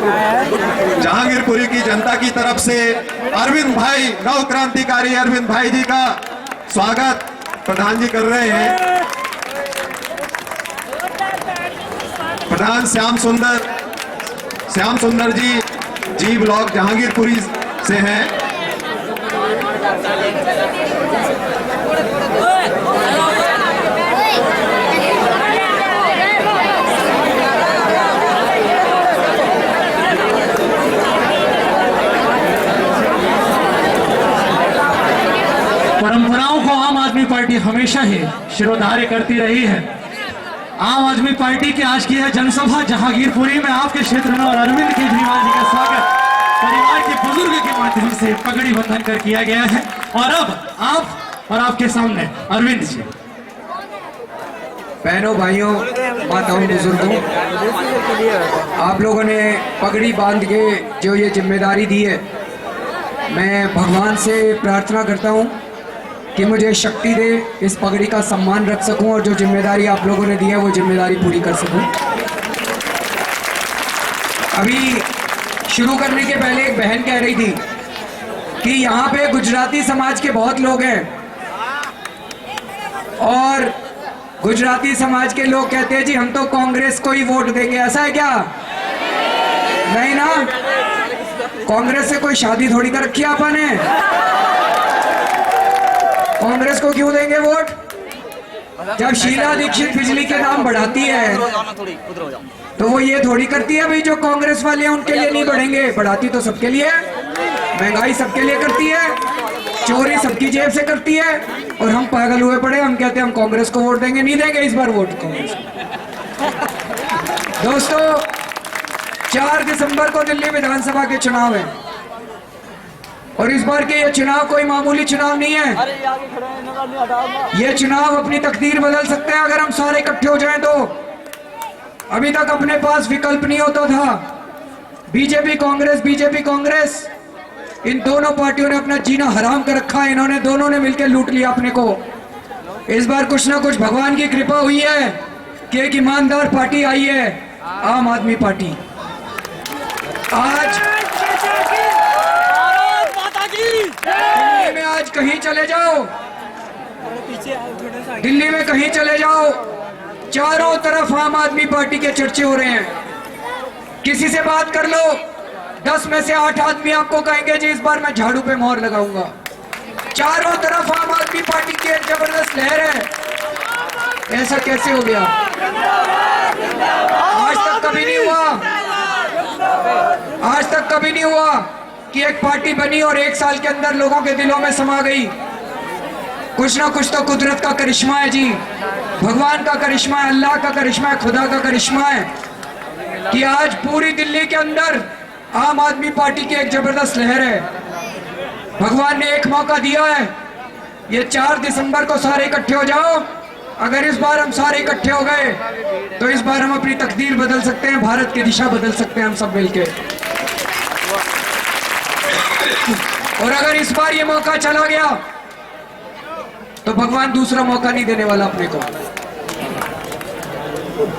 जहांगीरपुरी की जनता की तरफ से अरविंद भाई, नव क्रांतिकारी अरविंद भाई जी का स्वागत प्रधान जी कर रहे हैं। प्रधान श्याम सुंदर जी ब्लॉक जहांगीरपुरी से हैं। परंपराओं को आम आदमी पार्टी हमेशा ही शिरोधार्य करती रही है। आम आदमी पार्टी की आज की है जनसभा जहांगीरपुरी में आपके क्षेत्र में, और अरविंद केजरीवाल जी का स्वागत परिवार के बुजुर्ग के माध्यम से पगड़ी बंधन कर किया गया है। और अब आप और आपके सामने अरविंद जी। बहनों, भाइयों, माताओं, बुजुर्गों, आप लोगों ने पगड़ी बांध के जो ये जिम्मेदारी दी है, मैं भगवान से प्रार्थना करता हूँ कि मुझे शक्ति दे, इस पगड़ी का सम्मान रख सकूं और जो जिम्मेदारी आप लोगों ने दी है वो जिम्मेदारी पूरी कर सकूं। अभी शुरू करने के पहले एक बहन कह रही थी कि यहाँ पे गुजराती समाज के बहुत लोग हैं और गुजराती समाज के लोग कहते हैं जी हम तो कांग्रेस को ही वोट देंगे। ऐसा है क्या? नहीं ना? कांग्रेस से कोई शादी थोड़ी कर रखी आपने। कांग्रेस को क्यों देंगे वोट? जब शीला दीक्षित बिजली के दाम बढ़ाती है तो वो ये थोड़ी करती है भाई जो कांग्रेस वाले हैं उनके लिए नहीं बढ़ेंगे। बढ़ाती तो सबके लिए, महंगाई सबके लिए करती है, चोरी सबकी जेब से करती है, और हम पागल हुए पड़े, हम कहते हैं हम कांग्रेस को वोट देंगे। नहीं देंगे इस बार वोट कांग्रेस को। दोस्तों, 4 दिसंबर को दिल्ली विधानसभा के चुनाव है और इस बार के ये चुनाव कोई मामूली चुनाव नहीं है। ये चुनाव अपनी तकदीर बदल सकते हैं अगर हम सारे इकट्ठे हो जाएं तो। अभी तक अपने पास विकल्प नहीं होता था। बीजेपी कांग्रेस, इन दोनों पार्टियों ने अपना जीना हराम कर रखा है। इन्होंने दोनों ने मिलकर लूट लिया अपने को। इस बार कुछ ना कुछ भगवान की कृपा हुई है कि एक ईमानदार पार्टी आई है, आम आदमी पार्टी। आज दिल्ली में आज कहीं चले जाओ, दिल्ली में कहीं चले जाओ, चारों तरफ आम आदमी पार्टी के चर्चे हो रहे हैं। किसी से बात कर लो, 10 में से 8 आदमी आपको कहेंगे जी इस बार मैं झाड़ू पे मोहर लगाऊंगा। चारों तरफ आम आदमी पार्टी की एक जबरदस्त लहर है। ऐसा कैसे हो गया? आज तक कभी नहीं हुआ कि एक पार्टी बनी और 1 साल के अंदर लोगों के दिलों में समा गई। कुछ ना कुछ तो कुदरत का करिश्मा है जी, भगवान का करिश्मा है, अल्लाह का करिश्मा है, खुदा का करिश्मा है कि आज पूरी दिल्ली के अंदर आम आदमी पार्टी की एक जबरदस्त लहर है। भगवान ने एक मौका दिया है, ये 4 दिसंबर को सारे इकट्ठे हो जाओ। अगर इस बार हम सारे इकट्ठे हो गए तो इस बार हम अपनी तकदीर बदल सकते हैं, भारत की दिशा बदल सकते हैं हम सब मिलके। और अगर इस बार ये मौका चला गया तो भगवान दूसरा मौका नहीं देने वाला अपने को।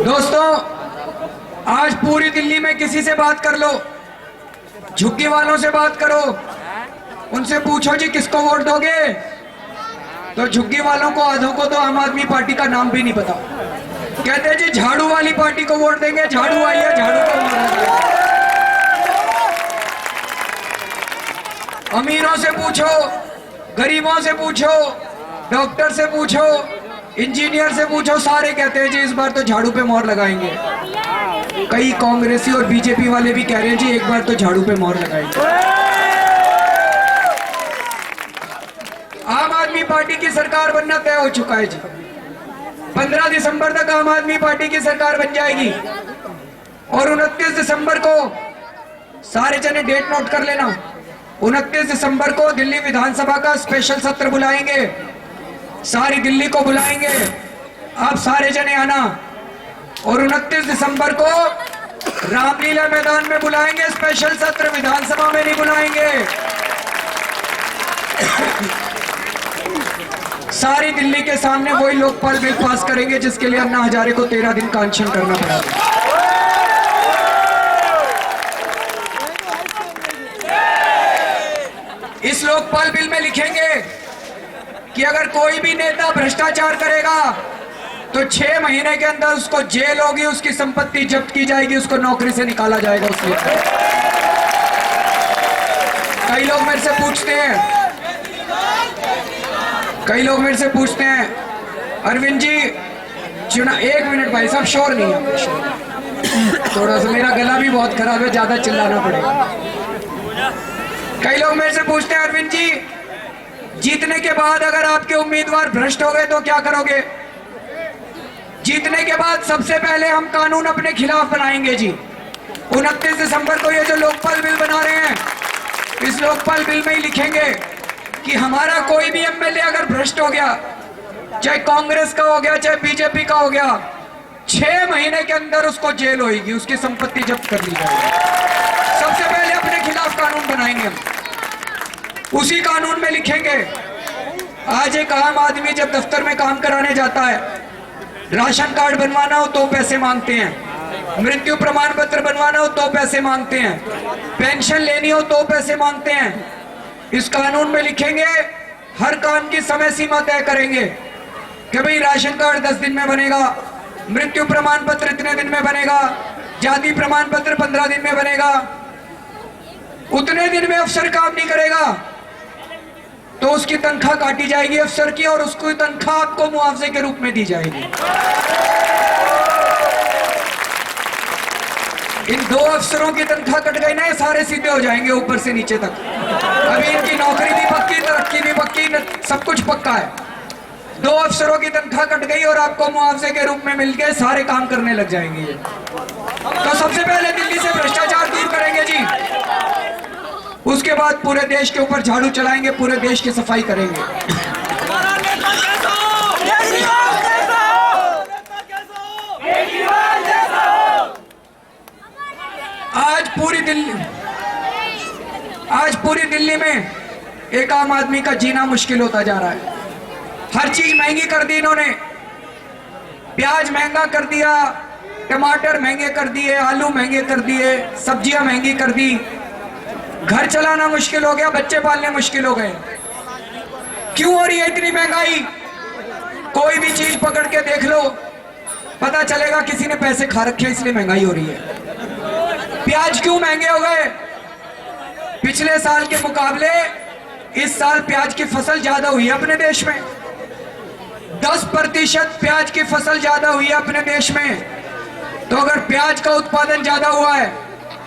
दोस्तों, आज पूरी दिल्ली में किसी से बात कर लो, झुग्गी वालों से बात करो, उनसे पूछो जी किसको वोट दोगे, तो झुग्गी वालों को आधों को तो आम आदमी पार्टी का नाम भी नहीं पता। कहते जी झाड़ू वाली पार्टी को वोट देंगे, झाड़ू आई है, झाड़ू को वोट देंगे। अमीरों से पूछो, गरीबों से पूछो, डॉक्टर से पूछो, इंजीनियर से पूछो, सारे कहते हैं जी इस बार तो झाड़ू पे मोहर लगाएंगे। कई कांग्रेसी और बीजेपी वाले भी कह रहे हैं जी एक बार तो झाड़ू पे मोहर लगाएंगे। आम आदमी पार्टी की सरकार बनना तय हो चुका है जी। 15 दिसंबर तक आम आदमी पार्टी की सरकार बन जाएगी और 29 दिसंबर को सारे जने डेट नोट कर लेना। 29 दिसंबर को दिल्ली विधानसभा का स्पेशल सत्र बुलाएंगे, सारी दिल्ली को बुलाएंगे, आप सारे जने आना। और 29 दिसंबर को रामलीला मैदान में बुलाएंगे स्पेशल सत्र, विधानसभा में नहीं बुलाएंगे। सारी दिल्ली के सामने वही लोकपाल बिल पास करेंगे जिसके लिए अन्ना हजारे को 13 दिन का अनशन करना पड़ा। लोकपाल बिल में लिखेंगे कि अगर कोई भी नेता भ्रष्टाचार करेगा तो 6 महीने के अंदर उसको जेल होगी, उसकी संपत्ति जब्त की जाएगी, उसको नौकरी से निकाला जाएगा। उसके कई लोग मेरे से पूछते हैं अरविंद जी चुनाव, 1 मिनट भाई साहब, शोर नहीं है, थोड़ा सा मेरा गला भी बहुत खराब है, ज्यादा चिल्लाना पड़ेगा। कई लोग मेरे से पूछते हैं अरविंद जी जीतने के बाद अगर आपके उम्मीदवार भ्रष्ट हो गए तो क्या करोगे? जीतने के बाद सबसे पहले हम कानून अपने खिलाफ बनाएंगे जी। 29 दिसंबर को ये जो लोकपाल बिल बना रहे हैं, इस लोकपाल बिल में ही लिखेंगे कि हमारा कोई भी एमएलए अगर भ्रष्ट हो गया, चाहे कांग्रेस का हो गया चाहे बीजेपी का हो गया, 6 महीने के अंदर उसको जेल होगी, उसकी संपत्ति जब्त कर ली जाएगी। सबसे पहले अपने खिलाफ कानून बनाएंगे हम, उसी कानून में लिखेंगे। आज एक आम आदमी जब दफ्तर में काम कराने जाता है, राशन कार्ड बनवाना हो तो पैसे मांगते हैं, मृत्यु प्रमाण पत्र बनवाना हो तो पैसे मांगते हैं, पेंशन लेनी हो तो पैसे मांगते हैं। इस कानून में लिखेंगे, हर काम की समय सीमा तय करेंगे कि भाई राशन कार्ड 10 दिन में बनेगा, मृत्यु प्रमाण पत्र इतने दिन में बनेगा, जाति प्रमाण पत्र 15 दिन में बनेगा। उतने दिन में अफसर काम नहीं करेगा तो उसकी तनख्वाह काटी जाएगी अफसर की, और उसकी तनख्वाह आपको मुआवजे के रूप में दी जाएगी। इन 2 अफसरों की तनख्वाह कट गई ना, ये सारे सीधे हो जाएंगे ऊपर से नीचे तक। अभी इनकी नौकरी भी पक्की, तरक्की भी पक्की, सब कुछ पक्का है। 2 अफसरों की तनख्वाह कट गई और आपको मुआवजे के रूप में मिल के सारे काम करने लग जाएंगे ये। तो सबसे पहले दिल्ली से भ्रष्टाचार दूर करेंगे जी, उसके बाद पूरे देश के ऊपर झाड़ू चलाएंगे, पूरे देश की सफाई करेंगे। आज पूरी दिल्ली में एक आम आदमी का जीना मुश्किल होता जा रहा है। हर चीज महंगी कर दी इन्होंने, प्याज महंगा कर दिया, टमाटर महंगे कर दिए, आलू महंगे कर दिए, सब्जियां महंगी कर दी, घर चलाना मुश्किल हो गया, बच्चे पालने मुश्किल हो गए। क्यों हो रही है इतनी महंगाई? कोई भी चीज पकड़ के देख लो, पता चलेगा किसी ने पैसे खा रखे हैं इसलिए महंगाई हो रही है। प्याज क्यों महंगे हो गए? पिछले साल के मुकाबले इस साल प्याज की फसल ज्यादा हुई है अपने देश में, 10% प्याज की फसल ज्यादा हुई है अपने देश में। तो अगर प्याज का उत्पादन ज्यादा हुआ है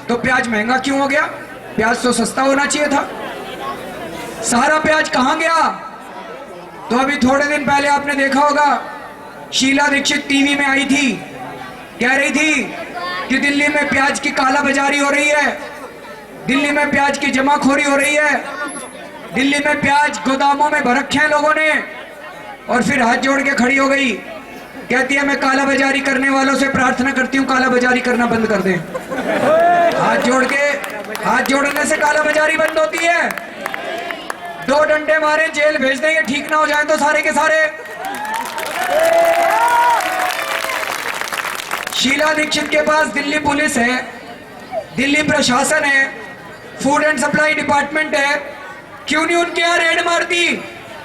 तो प्याज महंगा क्यों हो गया? प्याज तो सस्ता होना चाहिए था। सारा प्याज कहां गया? तो अभी थोड़े दिन पहले आपने देखा होगा, शीला दीक्षित टीवी में आई थी, कह रही थी कि दिल्ली में प्याज की काला बाजारी हो रही है, दिल्ली में प्याज की जमाखोरी हो रही है, दिल्ली में प्याज गोदामों में भर रखे हैं लोगों ने। और फिर हाथ जोड़ के खड़ी हो गई, कहती है मैं काला बाजारी करने वालों से प्रार्थना करती हूँ काला बाजारी करना बंद कर दें। हाथ जोड़ने से काला बाजारी बंद होती है? 2 डंडे मारे जेल भेज दें, ये ठीक ना हो जाए तो सारे के सारे। शीला दीक्षित के पास दिल्ली पुलिस है, दिल्ली प्रशासन है, फूड एंड सप्लाई डिपार्टमेंट है, क्यों नहीं उनके यहाँ रेड मारती?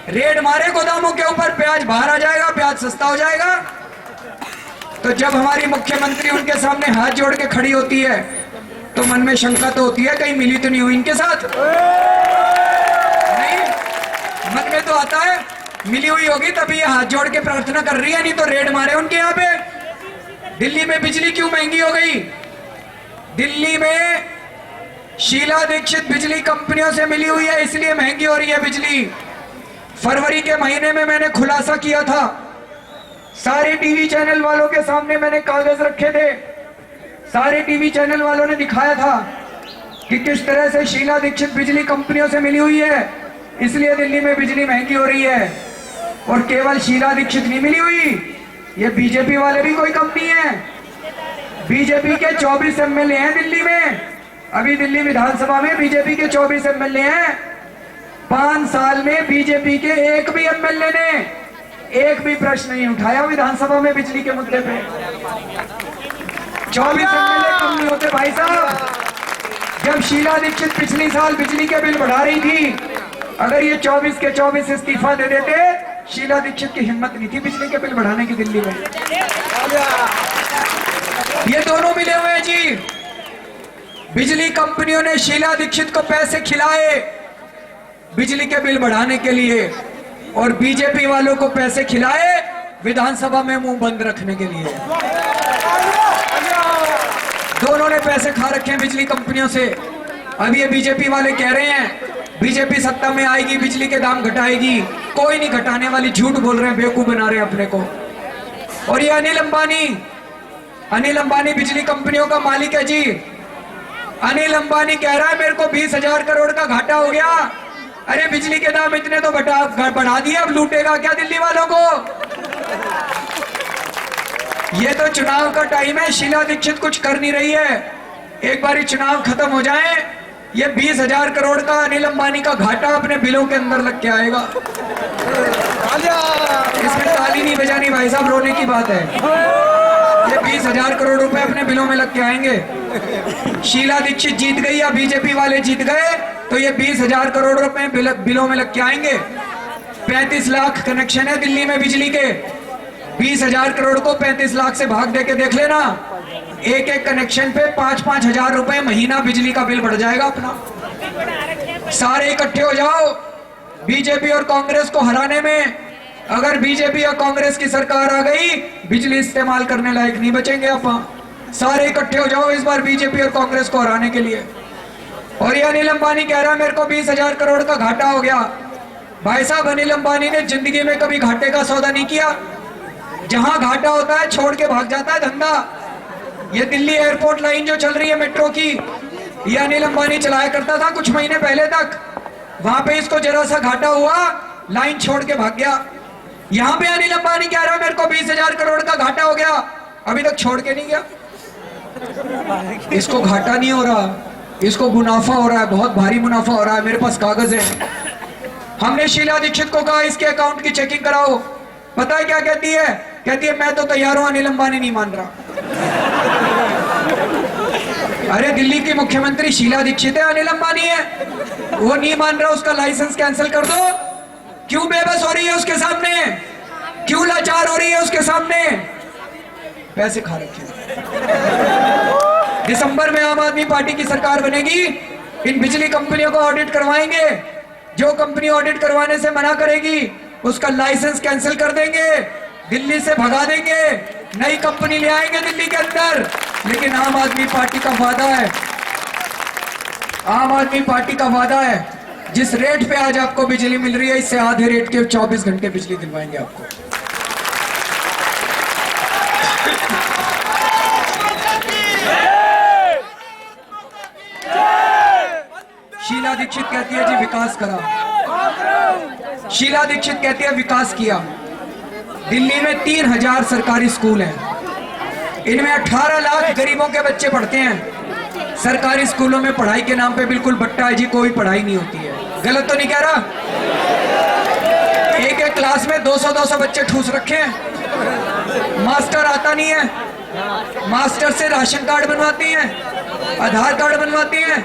रेड मारे गोदामों के ऊपर, प्याज बाहर आ जाएगा, प्याज सस्ता हो जाएगा। तो जब हमारी मुख्यमंत्री उनके सामने हाथ जोड़ के खड़ी होती है तो मन में शंका तो होती है कहीं मिली तो नहीं हुई इनके साथ? नहीं, मन में तो आता है मिली हुई होगी तभी ये हाथ जोड़ के प्रार्थना कर रही है, नहीं तो रेड मारे उनके यहाँ पे। दिल्ली में बिजली क्यों महंगी हो गई? दिल्ली में शीला दीक्षित बिजली कंपनियों से मिली हुई है इसलिए महंगी हो रही है बिजली। फरवरी के महीने में मैंने खुलासा किया था, सारे टीवी चैनल वालों के सामने मैंने कागज रखे थे, सारे टीवी चैनल वालों ने दिखाया था कि किस तरह से शीला दीक्षित बिजली कंपनियों से मिली हुई है, इसलिए दिल्ली में बिजली महंगी हो रही है। और केवल शीला दीक्षित नहीं मिली हुई, ये बीजेपी वाले भी कोई कम नहीं है। बीजेपी के 24 एमएलए हैं दिल्ली में, अभी दिल्ली विधानसभा में बीजेपी के 24 एमएलए हैं। 5 साल में बीजेपी के एक भी एमएलए ने एक भी प्रश्न नहीं उठाया विधानसभा में बिजली के मुद्दे पे। 24 एमएलए कम नहीं होते भाई साहब। जब शीला दीक्षित पिछली साल बिजली के बिल बढ़ा रही थी अगर ये 24 के 24 इस्तीफा दे देते, शीला दीक्षित की हिम्मत नहीं थी बिजली के बिल बढ़ाने की दिल्ली में। ये दोनों मिले हुए हैं जी। बिजली कंपनियों ने शीला दीक्षित को पैसे खिलाए बिजली के बिल बढ़ाने के लिए, और बीजेपी वालों को पैसे खिलाए विधानसभा में मुंह बंद रखने के लिए। दोनों ने पैसे खा रखे हैं बिजली कंपनियों से। अब ये बीजेपी वाले कह रहे हैं बीजेपी सत्ता में आएगी बिजली के दाम घटाएगी, कोई नहीं घटाने वाली, झूठ बोल रहे हैं, बेवकूफ बना रहे हैं अपने को। और ये अनिल अंबानी बिजली कंपनियों का मालिक है जी। अनिल अंबानी कह रहा है मेरे को 20,000 करोड़ का घाटा हो गया। अरे बिजली के दाम इतने तो बढ़ा दिए, अब लूटेगा क्या दिल्ली वालों को? ये तो चुनाव का टाइम है, शीला दीक्षित कुछ कर नहीं रही है। एक बार चुनाव खत्म हो जाए, ये 20,000 करोड़ का अनिल अंबानी का घाटा अपने बिलों के अंदर लग के आएगा। इसमें ताली नहीं बजानी भाई साहब, रोने की बात है। ये 20,000 करोड़ रुपए अपने बिलों में लग के आएंगे। शीला दीक्षित जीत गई या बीजेपी वाले जीत गए तो ये 20,000 करोड़ रुपए बिलों में लग के आएंगे। 35 लाख कनेक्शन है दिल्ली में बिजली के। 20,000 करोड़ को 35 लाख से भाग दे के देख लेना, एक एक कनेक्शन पे 5-5 हजार रुपए महीना बिजली का बिल बढ़ जाएगा अपना। सारे इकट्ठे हो जाओ बीजेपी और कांग्रेस को हराने में। अगर बीजेपी और कांग्रेस की सरकार आ गई, बिजली इस्तेमाल करने लायक नहीं बचेंगे आप। सारे इकट्ठे हो जाओ इस बार बीजेपी और कांग्रेस को हराने के लिए। और ये अनिल अंबानी कह रहा है मेरे को 20,000 करोड़ का घाटा हो गया। भाई साहब, अनिल अंबानी ने जिंदगी में कभी घाटे का सौदा नहीं किया। जहां घाटा होता है छोड़ के भाग जाता है धंधा। ये दिल्ली एयरपोर्ट लाइन जो चल रही है मेट्रो की, ये अनिल अंबानी चलाया करता था कुछ महीने पहले तक। वहां पे इसको जरा सा घाटा हुआ, लाइन छोड़ के भाग गया। यहां पे अनिल अंबानी कह रहा है मेरे को 20,000 करोड़ का घाटा हो गया, अभी तक छोड़ के नहीं गया। इसको घाटा नहीं हो रहा, इसको मुनाफा हो रहा है, बहुत भारी मुनाफा हो रहा है। मेरे पास कागज है। हमने शीला दीक्षित को कहा इसके अकाउंट की चेकिंग कराओ। पता है क्या कहती है? कहती है मैं तो तैयार हूं, अनिल अंबानी नहीं मान रहा। अरे दिल्ली की मुख्यमंत्री शीला दीक्षित है, अनिल अंबानी है? वो नहीं मान रहा, उसका लाइसेंस कैंसिल कर दो। क्यों बेबस हो रही है उसके सामने? क्यों लाचार हो रही है उसके सामने? पैसे खा रखे। दिसंबर में आम आदमी पार्टी की सरकार बनेगी, इन बिजली कंपनियों को ऑडिट करवाएंगे। जो कंपनी ऑडिट करवाने से मना करेगी उसका लाइसेंस कैंसिल कर देंगे, दिल्ली से भगा देंगे, नई कंपनी ले आएंगे दिल्ली के अंदर। लेकिन आम आदमी पार्टी का वादा है, आम आदमी पार्टी का वादा है, जिस रेट पे आज आपको बिजली मिल रही है इससे आधे रेट के 24 घंटे बिजली दिलवाएंगे आपको। शीला दीक्षित कहती है जी विकास करा। शीला दीक्षित कहती है विकास किया। दिल्ली में 3,000 सरकारी स्कूल हैं, इनमें 18 लाख गरीबों के बच्चे पढ़ते हैं। सरकारी स्कूलों में पढ़ाई के नाम पे बिल्कुल बट्टा है जी, कोई पढ़ाई नहीं होती है। गलत तो नहीं कह रहा? एक एक क्लास में 200-200 बच्चे ठूस रखे हैं। मास्टर आता नहीं है, मास्टर से राशन कार्ड बनवाती हैं, आधार कार्ड बनवाती हैं,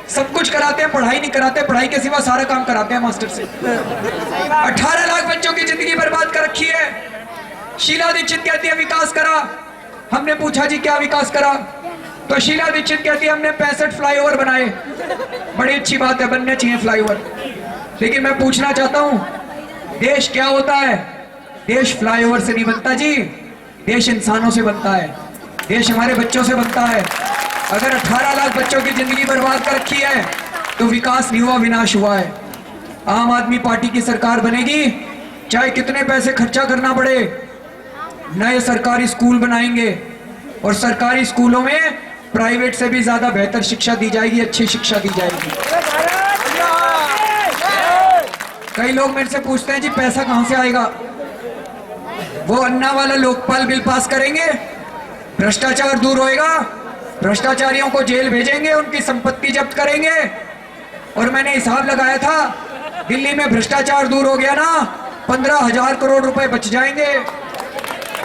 सब कुछ कराते हैं, पढ़ाई नहीं कराते। पढ़ाई के सिवा सारा काम कराते हैं मास्टर से। 18 लाख बच्चों की जिंदगी बर्बाद कर रखी है। शीला दीक्षित कहती है विकास करा। हमने पूछा जी क्या विकास करा, तो शीला दीक्षित कहती है हमने 65 फ्लाईओवर बनाए। बड़ी अच्छी बात है, बनने चाहिए फ्लाईओवर। लेकिन मैं पूछना चाहता हूं, देश क्या होता है? देश फ्लाईओवर से नहीं बनता जी, देश इंसानों से बनता है, देश हमारे बच्चों से बनता है। अगर 18 लाख बच्चों की जिंदगी बर्बाद कर रखी है तो विकास नहीं हुआ, विनाश हुआ है। आम आदमी पार्टी की सरकार बनेगी, चाहे कितने पैसे खर्चा करना पड़े, नए सरकारी स्कूल बनाएंगे और सरकारी स्कूलों में प्राइवेट से भी ज्यादा बेहतर शिक्षा दी जाएगी, अच्छी शिक्षा दी जाएगी। कई लोग मेरे से पूछते हैं जी पैसा कहां से आएगा? वो अन्ना वाला लोकपाल बिल पास करेंगे, भ्रष्टाचार दूर होएगा, भ्रष्टाचारियों को जेल भेजेंगे, उनकी संपत्ति जब्त करेंगे। और मैंने हिसाब लगाया था, दिल्ली में भ्रष्टाचार दूर हो गया ना, 15,000 करोड़ रुपए बच जाएंगे।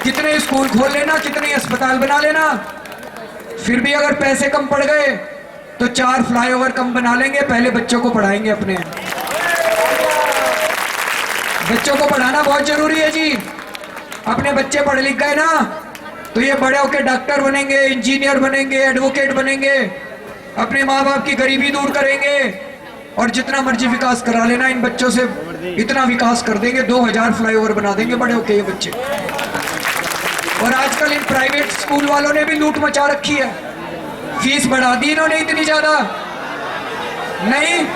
कितने स्कूल खोल लेना, कितने अस्पताल बना लेना। फिर भी अगर पैसे कम पड़ गए तो 4 फ्लाईओवर कम बना लेंगे, पहले बच्चों को पढ़ाएंगे अपने। बच्चों को पढ़ाना बहुत जरूरी है जी। अपने बच्चे पढ़ लिख गए ना तो ये बड़े होकर डॉक्टर बनेंगे, इंजीनियर बनेंगे, एडवोकेट बनेंगे, अपने माँ बाप की गरीबी दूर करेंगे और जितना मर्जी विकास करा लेना, इन बच्चों से इतना विकास कर देंगे, 2000 फ्लाईओवर बना देंगे बड़े होके ये बच्चे। और आजकल इन प्राइवेट स्कूल वालों ने भी लूट मचा रखी है, फीस बढ़ा दी इन्होंने इतनी ज्यादा नहीं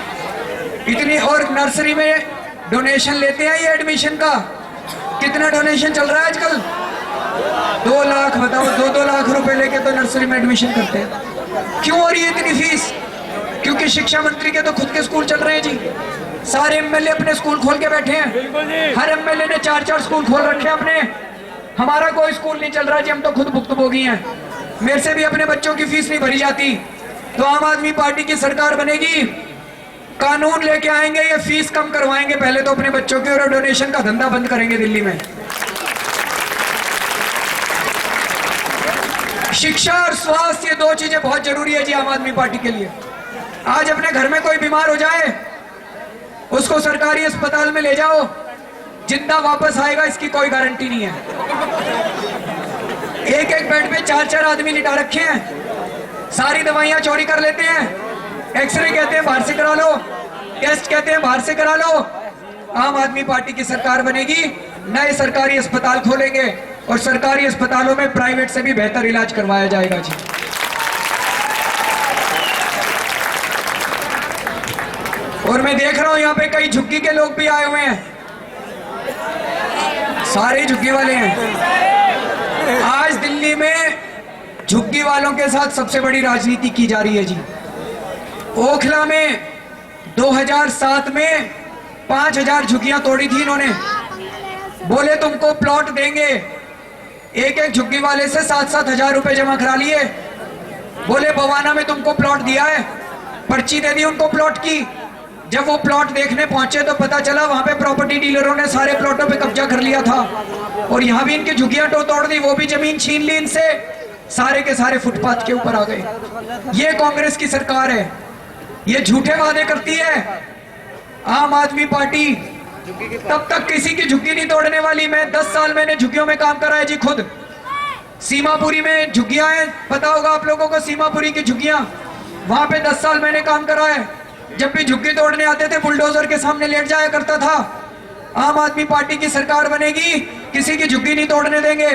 इतनी। और नर्सरी में डोनेशन लेते हैं ये एडमिशन का, कितना डोनेशन चल रहा है आजकल? 2 लाख, बताओ 2-2 लाख रुपए लेके तो नर्सरी में एडमिशन करते हैं। क्यों हो रही है इतनी फीस? क्योंकि शिक्षा मंत्री के तो खुद के स्कूल चल रहे हैं जी। सारे एमएलए अपने स्कूल खोल के बैठे हैं, हर एमएलए ने 4-4 स्कूल खोल रखे हैं अपने। हमारा कोई स्कूल नहीं चल रहा जी, हम तो खुद भुक्तभोगी हैं। मेरे से भी अपने बच्चों की फीस नहीं भरी जाती। तो आम आदमी पार्टी की सरकार बनेगी, कानून लेके आएंगे, ये फीस कम करवाएंगे पहले तो अपने बच्चों की, और डोनेशन का धंधा बंद करेंगे दिल्ली में। शिक्षा और स्वास्थ्य, ये 2 चीजें बहुत जरूरी है जी आम आदमी पार्टी के लिए। आज अपने घर में कोई बीमार हो जाए, उसको सरकारी अस्पताल में ले जाओ, जिंदा वापस आएगा इसकी कोई गारंटी नहीं है। एक बेड पे 4-4 आदमी लिटा रखे हैं, सारी दवाइयां चोरी कर लेते हैं, एक्सरे कहते हैं बाहर से करा लो, टेस्ट कहते हैं बाहर से करा लो। आम आदमी पार्टी की सरकार बनेगी, नए सरकारी अस्पताल खोलेंगे और सरकारी अस्पतालों में प्राइवेट से भी बेहतर इलाज करवाया जाएगा जी। और मैं देख रहा हूं यहाँ पे कई झुग्गी के लोग भी आए हुए हैं, सारे झुग्गी वाले हैं। आज दिल्ली में झुग्गी वालों के साथ सबसे बड़ी राजनीति की जा रही है जी। ओखला में 2007 में 5000 झुग्गियां तोड़ी थी इन्होंने, बोले तुमको प्लॉट देंगे, एक झुग्गी वाले से 7-7 हजार रुपए जमा करा लिए, बोले बवाना में तुमको प्लॉट दिया है, पर्ची दे दी उनको प्लॉट की। जब वो प्लॉट देखने पहुंचे तो पता चला वहां पे प्रॉपर्टी डीलरों ने सारे प्लॉटों पे कब्जा कर लिया था, और यहाँ भी इनकी झुग्गियां तोड़ दी, वो भी जमीन छीन ली इनसे, सारे के सारे फुटपाथ के ऊपर आ गए। ये कांग्रेस की सरकार है, ये झूठे वादे करती है आम आदमी पार्टी। तब तक किसी की झुग्गी नहीं तोड़ने वाली। मैं 10 साल मैंने झुग्गियों में काम करा है जी खुद। सीमापुरी में झुग्गियां हैं, पता होगा आप लोगों को, सीमापुरी की झुग्गियां, वहां पे 10 साल मैंने काम करा है। जब भी झुग्गी तोड़ने आते थे बुलडोजर के सामने लेट जाया करता था। आम आदमी पार्टी की सरकार बनेगी, किसी की झुग्गी नहीं तोड़ने देंगे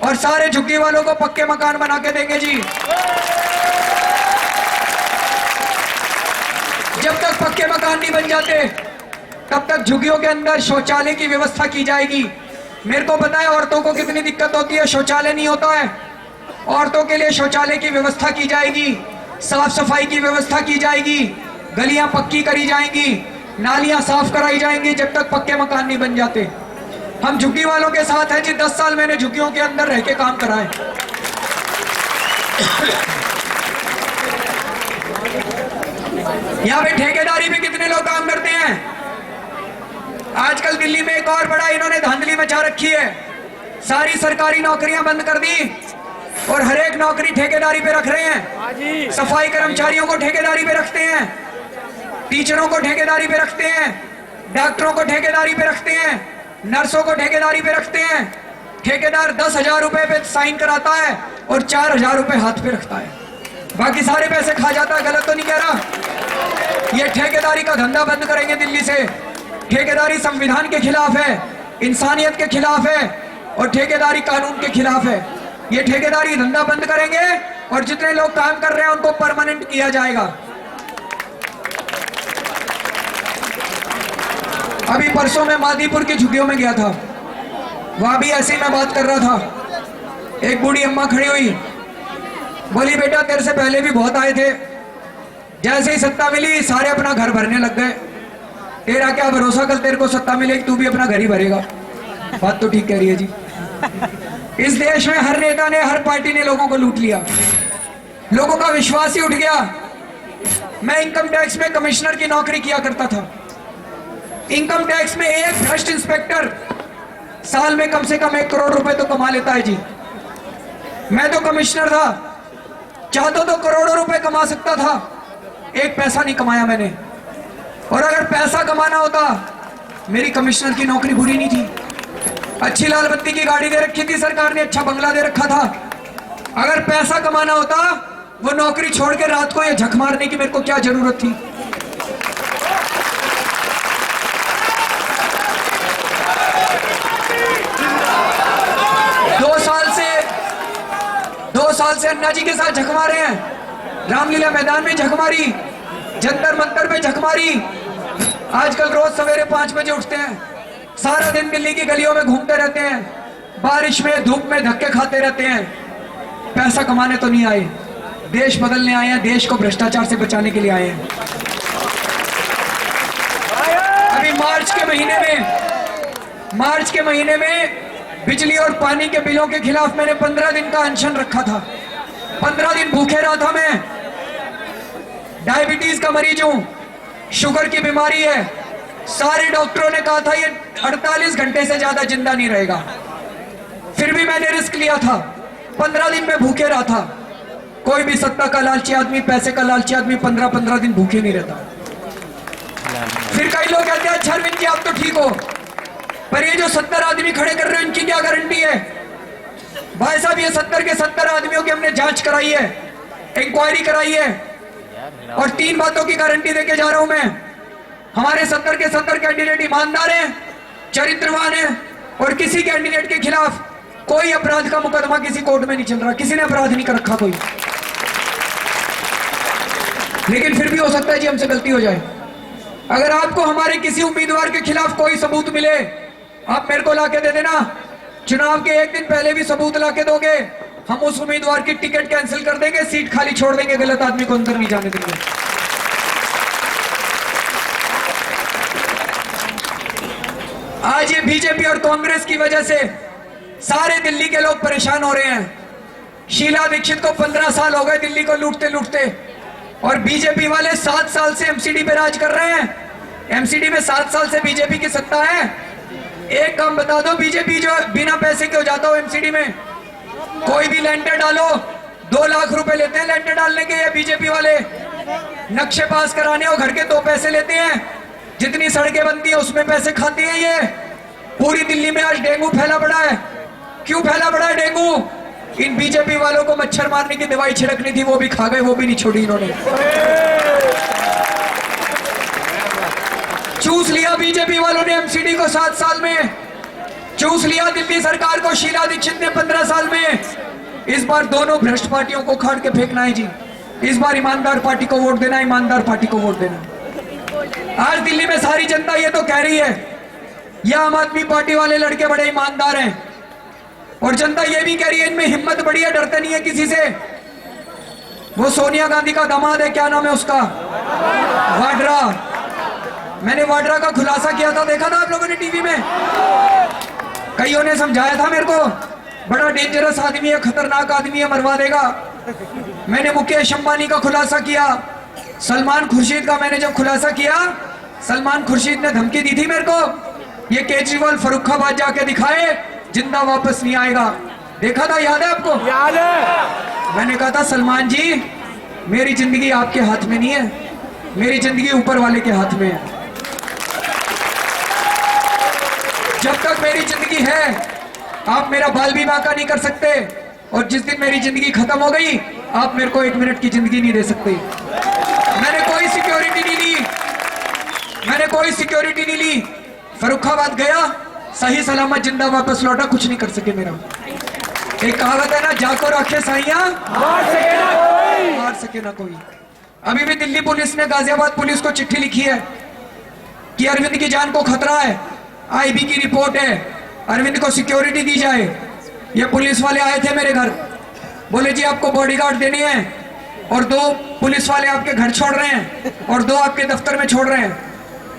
और सारे झुग्गी वालों को पक्के मकान बना के देंगे जी। जब तक पक्के मकान नहीं बन जाते तब तक झुग्गियों के अंदर शौचालय की व्यवस्था की जाएगी। मेरे को पता है औरतों को कितनी दिक्कत होती है, शौचालय नहीं होता है। औरतों के लिए शौचालय की व्यवस्था की जाएगी, साफ सफाई की व्यवस्था की जाएगी, गलियां पक्की करी जाएंगी, नालियां साफ कराई जाएंगी जब तक पक्के मकान नहीं बन जाते। हम झुग्गी वालों के साथ हैं जी। 10 साल मैंने झुग्गियों के अंदर रह के काम करा है। यहाँ पे ठेकेदारी में कितने लोग काम करते हैं। आजकल दिल्ली में एक और बड़ा इन्होंने धांधली मचा रखी है, सारी सरकारी नौकरियां बंद कर दी और हर एक नौकरी ठेकेदारी पे रख रहे हैं। सफाई कर्मचारियों को ठेकेदारी पे रखते हैं, टीचरों को ठेकेदारी पे रखते हैं, डॉक्टरों को ठेकेदारी पे रखते हैं, नर्सों को ठेकेदारी पे रखते हैं। ठेकेदार 10,000 रुपए पे साइन कराता है और 4,000 रुपए हाथ पे रखता है, बाकी सारे पैसे खा जाता है। गलत तो नहीं कह रहा। ये ठेकेदारी का धंधा बंद करेंगे दिल्ली से। ठेकेदारी संविधान के खिलाफ है, इंसानियत के खिलाफ है और ठेकेदारी कानून के खिलाफ है। ये ठेकेदारी धंधा बंद करेंगे और जितने लोग काम कर रहे हैं उनको परमानेंट किया जाएगा। अभी परसों में मादीपुर की झुग्गियों में गया था, वहां भी ऐसे ही मैं बात कर रहा था। एक बूढ़ी अम्मा खड़ी हुई, बोली बेटा तेरे से पहले भी बहुत आए थे, जैसे ही सत्ता मिली सारे अपना घर भरने लग गए। तेरा क्या भरोसा कल तेरे को सत्ता मिलेगी तू भी अपना घर ही भरेगा। बात तो ठीक कह रही है जी। इस देश में हर नेता ने, हर पार्टी ने लोगों को लूट लिया, लोगों का विश्वास ही उठ गया। मैं इनकम टैक्स में कमिश्नर की नौकरी किया करता था। इनकम टैक्स में एक भ्रष्ट इंस्पेक्टर साल में कम से कम 1 करोड़ रुपए तो कमा लेता है जी। मैं तो कमिश्नर था, चाहता तो करोड़ों रुपए कमा सकता था, एक पैसा नहीं कमाया मैंने। और अगर पैसा कमाना होता मेरी कमिश्नर की नौकरी बुरी नहीं थी, अच्छी लाल बत्ती की गाड़ी दे रखी थी सरकार ने, अच्छा बंगला दे रखा था। अगर पैसा कमाना होता वो नौकरी छोड़ के रात को ये झक मारने की मेरे को क्या जरूरत थी। दो साल से अन्ना जी के साथ झक मारे हैं, रामलीला मैदान में झक मारी, जंतर मंतर पे झक मारी। आजकल रोज सवेरे 5 बजे उठते हैं, सारा दिन दिल्ली की गलियों में घूमते रहते हैं, बारिश में धूप में धक्के खाते रहते हैं। पैसा कमाने तो नहीं आए, देश बदलने आए हैं, देश को भ्रष्टाचार से बचाने के लिए आए हैं। अभी मार्च के महीने में बिजली और पानी के बिलों के खिलाफ मैंने 15 दिन का अनशन रखा था। 15 दिन भूखे रहा था मैं। डायबिटीज का मरीज हूं, शुगर की बीमारी है, सारे डॉक्टरों ने कहा था ये 48 घंटे से ज्यादा जिंदा नहीं रहेगा, फिर भी मैंने रिस्क लिया था। 15 दिन में भूखे रहा था। कोई भी सत्ता का लालची आदमी, पैसे का लालची आदमी 15-15 दिन भूखे नहीं रहता। फिर कई लोग कहते हैं अच्छा अरविंद जी आप तो ठीक हो, पर ये जो 70 आदमी खड़े कर रहे हैं इनकी क्या गारंटी है? भाई साहब ये 70 के 70 आदमियों की हमने जांच कराई है, इंक्वायरी कराई है, और 3 बातों की गारंटी देके जा रहा हूं मैं। हमारे 70 के 70 कैंडिडेट ईमानदार हैं, चरित्रवान हैं, और किसी कैंडिडेट के खिलाफ कोई अपराध का मुकदमा किसी कोर्ट में नहीं चल रहा, किसी ने अपराध नहीं कर रखा कोई। लेकिन फिर भी हो सकता है जी हमसे गलती हो जाए। अगर आपको हमारे किसी उम्मीदवार के खिलाफ कोई सबूत मिले, आप मेरे को लाके दे देना। चुनाव के 1 दिन पहले भी सबूत लाके दोगे, हम उस उम्मीदवार की टिकट कैंसिल कर देंगे, सीट खाली छोड़ देंगे, गलत आदमी को अंदर नहीं जाने देंगे। आज ये बीजेपी और कांग्रेस की वजह से सारे दिल्ली के लोग परेशान हो रहे हैं। शीला दीक्षित को 15 साल हो गए दिल्ली को लूटते लूटते, और बीजेपी वाले 7 साल से एमसीडी पे राज कर रहे हैं। एमसीडी में 7 साल से बीजेपी की सत्ता है। एक काम बता दो, बीजेपी जो बिना पैसे के हो जाता हो एमसीडी में, कोई भी लेंटर डालो, 2 लाख रुपए लेते हैं लेंटर डालने के ये बीजेपी वाले। नक्शे पास कराने और घर के 2 पैसे लेते हैं, जितनी सड़कें बनती है उसमें पैसे खाते हैं ये। पूरी दिल्ली में आज डेंगू फैला पड़ा है। क्यों फैला पड़ा है डेंगू? इन बीजेपी वालों को मच्छर मारने की दवाई छिड़कनी थी, वो भी खा गए, वो भी नहीं छोड़ी इन्होंने। चूस लिया बीजेपी वालों ने एमसीडी को 7 साल में, चूस लिया दिल्ली सरकार को शीला दीक्षित ने 15 साल में। इस बार दोनों भ्रष्ट पार्टियों को खाड़ के फेंकना है जी। इस बार ईमानदार पार्टी को वोट देना, ईमानदार पार्टी को वोट देना। आज दिल्ली में सारी जनता ये तो कह रही है ये आम आदमी पार्टी वाले लड़के बड़े ईमानदार हैं, और जनता ये भी कह रही है इनमें हिम्मत बड़ी है, डरते नहीं है किसी से। वो सोनिया गांधी का दामाद है, क्या नाम है उसका, वाड्रा। मैंने वाड्रा का खुलासा किया था, देखा था आप लोगों ने टीवी में। कईयों ने समझाया था मेरे को बड़ा डेंजरस आदमी है, खतरनाक आदमी है, मरवा देगा। मैंने मुकेश अंबानी का खुलासा किया, सलमान खुर्शीद का मैंने जब खुलासा किया, सलमान खुर्शीद ने धमकी दी थी मेरे को, ये केजरीवाल फर्रुखाबाद जाके दिखाए जिंदा वापस नहीं आएगा। देखा था, याद है आपको? याद है। मैंने कहा था सलमान जी मेरी जिंदगी आपके हाथ में नहीं है, मेरी जिंदगी ऊपर वाले के हाथ में है। जब तक मेरी जिंदगी है आप मेरा बाल भी बांका नहीं कर सकते, और जिस दिन मेरी जिंदगी खत्म हो गई आप मेरे को 1 मिनट की जिंदगी नहीं दे सकते। मैंने कोई सिक्योरिटी नहीं ली, मैंने कोई सिक्योरिटी नहीं ली। फर्रुखाबाद गया, सही सलामत जिंदा वापस लौटा, कुछ नहीं कर सके मेरा। एक कहावत है ना, जाको रखे साइया मार सके ना कोई। अभी भी दिल्ली पुलिस ने गाजियाबाद पुलिस को चिट्ठी लिखी है कि अरविंद की जान को खतरा है, आईबी की रिपोर्ट है, अरविंद को सिक्योरिटी दी जाए। ये पुलिस वाले आए थे मेरे घर, बोले जी आपको बॉडीगार्ड देने हैं, और 2 पुलिस वाले आपके घर छोड़ रहे हैं और 2 आपके दफ्तर में छोड़ रहे हैं।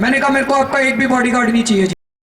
मैंने कहा मेरे को आपका एक भी बॉडीगार्ड नहीं चाहिए जी।